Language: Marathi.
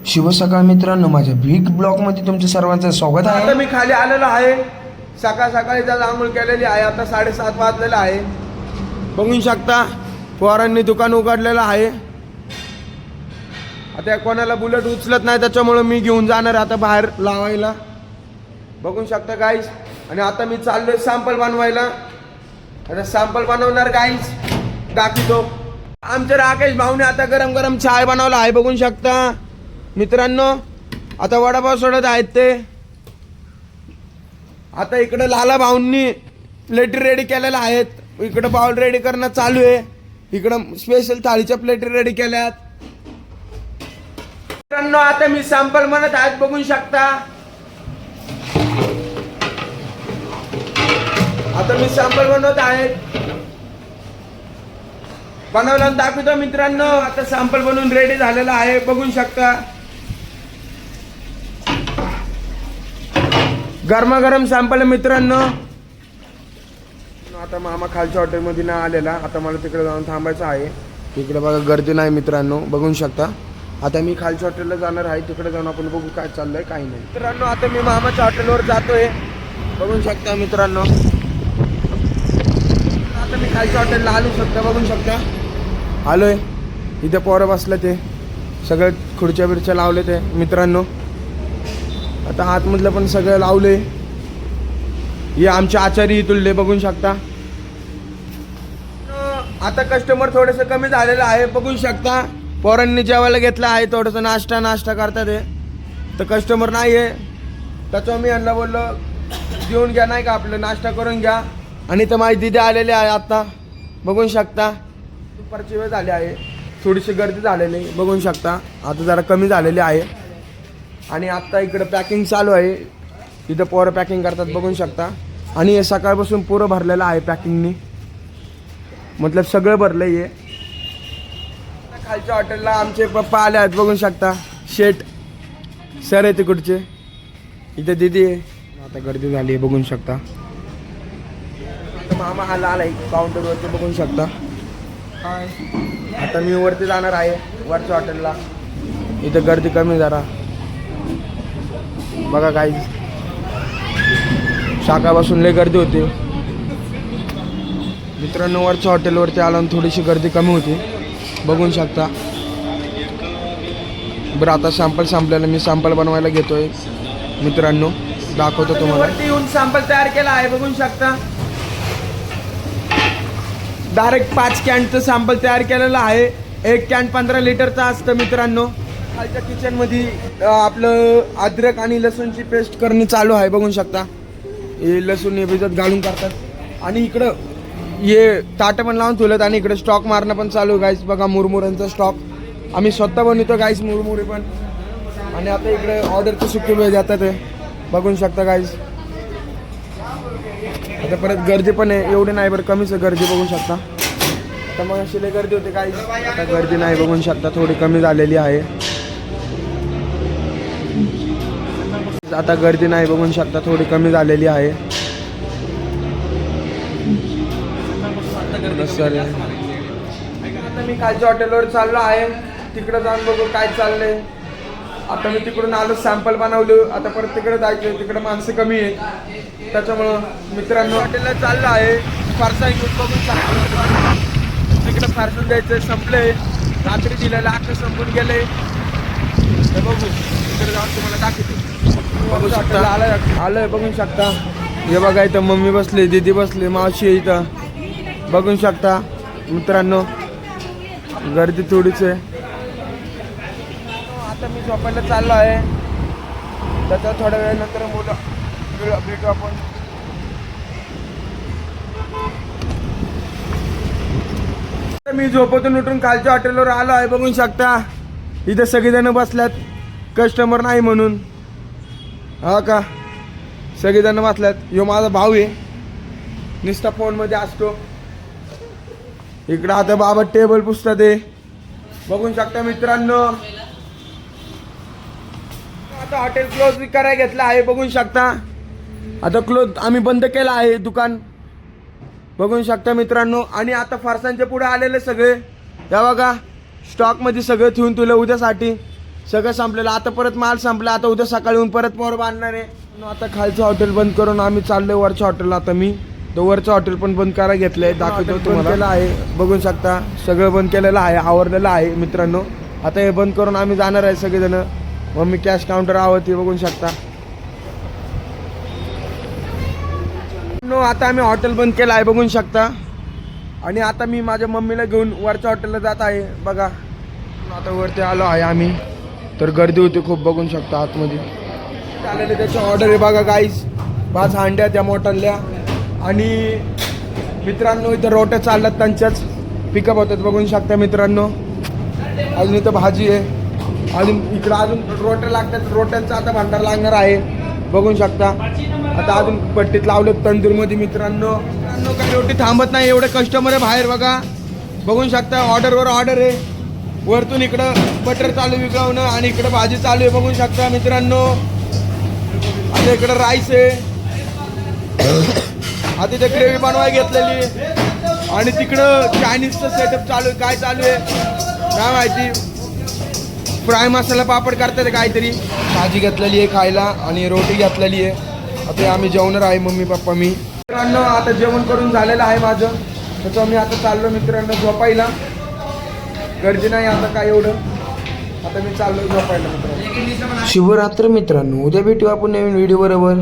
शुभ सकाळ मित्रांनो, माझ्या बिग ब्लॉग मध्ये तुमचं सर्वांचं स्वागत आहे। आता मी खाली आलेलो आहे। सकाळ सकाळी त्याला आंघोळ केलेली आहे। आता 7:30 वाजलेला आहे। बघू शकता पोरांनी दुकान उघडलेलं आहे। आता कोणाला बुलेट उचलत नाही त्याच्यामुळे मी घेऊन जाणार आता बाहेर लावायला। बघू शकता गाईस। आणि आता मी चाललोय सॅम्पल बनवायला। आता सॅम्पल बनवणार गाईस, दाखवतो। आमच्या राकेश भाऊने आता गरम गरम चाय बनवला आहे। बघू शकता मित्रांनो, आता वडापाव सोडत आहेत ते। आता इकडे लाला भाऊंनी प्लेटी रेडी केलेल्या आहेत। इकडे बाउल रेडी करणं चालू आहे। इकडे स्पेशल थाळीच्या प्लेटी रेडी केल्यात। मित्रांनो आता मी सॅम्पल बनवत आहेत, बघू शकता। आता मी सॅम्पल बनवत आहे, बनवला दाखवतो मित्रांनो। आता सॅम्पल बनवून रेडी झालेला आहे, बघू शकता। गरमागरम सॅम्पल मित्रांनो। आता मामा खालच्या हॉटेलमध्ये ना आलेला, आता मला तिकडे जाऊन थांबायचं आहे। तिकडे बघा गर्दी नाही मित्रांनो, बघू शकता। आता मी खालच्या हॉटेलला जाणार आहे, तिकडे जाऊन आपण बघू काय चाललंय काय नाही। मित्रांनो आता मी मामाच्या हॉटेलवर जातोय, बघू शकता मित्रांनो। आता मी खालच्या हॉटेलला आलो शकता, बघू शकता। आलोय, इथे पोरं बसलं ते सगळं, खुर्च्या बिरच्या लावले ते मित्रांनो। आता आतमधलं पण सगळं लावले। हे आमचे आचारी तुलले, बघू शकता। आता कस्टमर थोडेसे कमी झालेलं आहे, बघू शकता। पोरांनी जेवायला घेतलं आहे, थोडंसं नाश्ता करतात ते, तर कस्टमर नाही आहे। त्याच्यावर मी यांना बोललो जेवून घ्या, नाही का आपलं नाश्ता करून घ्या। आणि तर माझी दिदी आलेली आहे आता, बघू शकता। दुपारची वेळ झाली आहे, थोडीशी गर्दी झालेली, बघू शकता। आता जरा कमी झालेली आहे। आणि आता इकडे पॅकिंग चालू आहे, इथं पोरं पॅकिंग करतात, बघू शकता। आणि हे सकाळपासून पुरं भरलेलं आहे पॅकिंगनी, मतलब सगळं भरलंय आहे। खालच्या हॉटेलला आमचे पप्पा आले आहेत, बघू शकता। शेठ सर आहे तिकडचे, इथे दिदी आहे। आता गर्दी झाली आहे, बघू शकता। आता मामा आलाय काउंटरवरती, बघू शकता। आता मी वरती जाणार आहे, वरच्या हॉटेलला। इथं गर्दी कमी जरा, बघा गाईज। सकाळपासून लय गर्दी होती मित्रांनो। वरच्या हॉटेलवरती आलो आणि थोडीशी गर्दी कमी होती, बघू शकता। बरं आता सॅम्पल संपलेलं, मी सॅम्पल बनवायला घेतोय मित्रांनो, दाखवतो तुम्हाला। वरती येऊन सॅम्पल तयार केला आहे, बघू शकता। डायरेक्ट 5 कॅनचं सॅम्पल तयार केलेलं आहे। 1 कॅन 15 लिटरचा असतं मित्रांनो। खालच्या किचनमध्ये आपलं अद्रक आणि लसूणची पेस्ट करणे चालू आहे, बघू शकता। हे लसूण हे भिजत घालून करतात। आणि इकडं हे ताटं पण लावून ठेवलेत, आणि इकडे स्टॉक मारणं पण चालू गाईस, बघा मुरमुऱ्यांचा स्टॉक आम्ही स्वतः बनवतो गाईस, मुरमुरे पण। आणि आता इकडे ऑर्डरचे सुट्टे वेळ जातात आहे, बघू शकता गाईस। आता परत गर्दी पण आहे, एवढे नाही बरं, कमीच आहे गर्दी, बघू शकता। आता मग अशी लय गर्दी होते गाईस, आता गर्दी नाही, बघू शकता, थोडी कमी झालेली आहे। आता गर्दी नाही, बघू शकता, थोडी कमी झालेली आहे। आता मी खालच्या हॉटेलवर चाललो आहे, तिकडे जाऊन बघू काय चाललंय। आता मी तिकडून आलो, सॅम्पल बनवलं, आता परत तिकडे जायचं, तिकडे माणसं कमी आहेत, त्याच्यामुळं मित्रांनो हॉटेलला चाललो आहे। फारसा घेऊन बघू शकता, तिकडे फारसा द्यायचं संपलंय, रात्री दिलेलं अख्खं संपून गेलंय। तर बघू तिकडे जाऊन तुम्हाला दाखवतो, बघू शकता। आलोय, बघू शकता। हे बघा इथं मम्मी बसली, दीदी बसली, मावशी इथं, बघू शकता मित्रांनो। गर्दी थोडीच आहे। आता मी झोपायला चाललो आहे, त्याचा थोड्या वेळानंतर भेटू आपण। मी झोपेतून उठून खालच्या हॉटेलवर आलो आहे, बघू शकता। इथे सगळेजण बसल्यात, कस्टमर नाही म्हणून, हा का, सगळेजण बसल्यात। ह्यो माझा भाऊ आहे, नुसता फोनमध्ये असतो। इकडं आता बाबा टेबल पुसतात आहे, बघू शकता मित्रांनो। आता हॉटेल क्लोज करायला घेतलं आहे, बघू शकता। आता क्लोज आम्ही बंद केलं आहे दुकान, बघू शकता मित्रांनो। आणि आता फारसांच्या पुढे आलेले सगळे, या बघा स्टॉकमध्ये सगळं ठेवून तुला उद्यासाठी। सगळं संपलेलं. आता परत माल संपला. आता उद्या सकाळी येऊन परत पोर बांधणार आहे. आता खालचं हॉटेल बंद करून आम्ही चाललोय वरच्या हॉटेलला. आता मी तर वरचं हॉटेल पण बंद करायला घेतलंय, दाखवतो तुम्हाला. आहे बघू शकता, सगळं बंद केलेलं आहे, आवरलेलं आहे मित्रांनो. आता हे बंद करून आम्ही जाणार आहे सगळेजण. मम्मी कॅश काउंटर आहोत ते बघू शकता. आता आम्ही हॉटेल बंद केलं आहे बघू शकता. आणि आता मी माझ्या मम्मीला घेऊन वरच्या हॉटेलला जात आहे बघा. आता वरती आलो आहे आम्ही. तर गर्दी होती खूप बघू शकता आतमध्ये. आलेले त्याची ऑर्डर आहे बघा गाईस. 5 हांड्या त्या मोठ्याल्या. आणि मित्रांनो इथं रोट्या चालल्यात, त्यांच्याच पिकअप होतात बघू शकता मित्रांनो. अजून इथं भाजी आहे. अजून इकडं अजून रोट्या लागतात. रोट्यांचा आता भांडार लागणार आहे बघू शकता. आता अजून पट्टीत लावलेत तंदूरमध्ये मित्रांनो. काही रोटी थांबत नाही, एवढे कस्टमर आहे बाहेर बघा बघू शकता. ऑर्डरवर ऑर्डर आहे. वरतून इकडं बटर चालू विकवणं आणि इकडं भाजी चालू आहे बघू शकता मित्रांनो. आता इकडं राईस आहे. आता इथे ग्रेव्ही बनवायला घेतलेली आहे. आणि तिकडं चायनीजचं सेटअप चालू आहे. काय चालू आहे काय माहिती. फ्राय मसाला पापड करतात काहीतरी. भाजी घेतलेली आहे खायला आणि रोटी घेतलेली आहे. आता आम्ही जेवणार आहे मम्मी पप्पा मी. मित्रांनो आता जेवण करून झालेलं आहे माझं. त्याचं मी आता चाललो मित्रांनो झोपायला. गर्दी नाही आता काय एवढं. आता मी चाललो झोपायला मित्रांनो. शुभरात्र मित्रांनो, उद्या भेटू आपण नवीन व्हिडिओ बरोबर.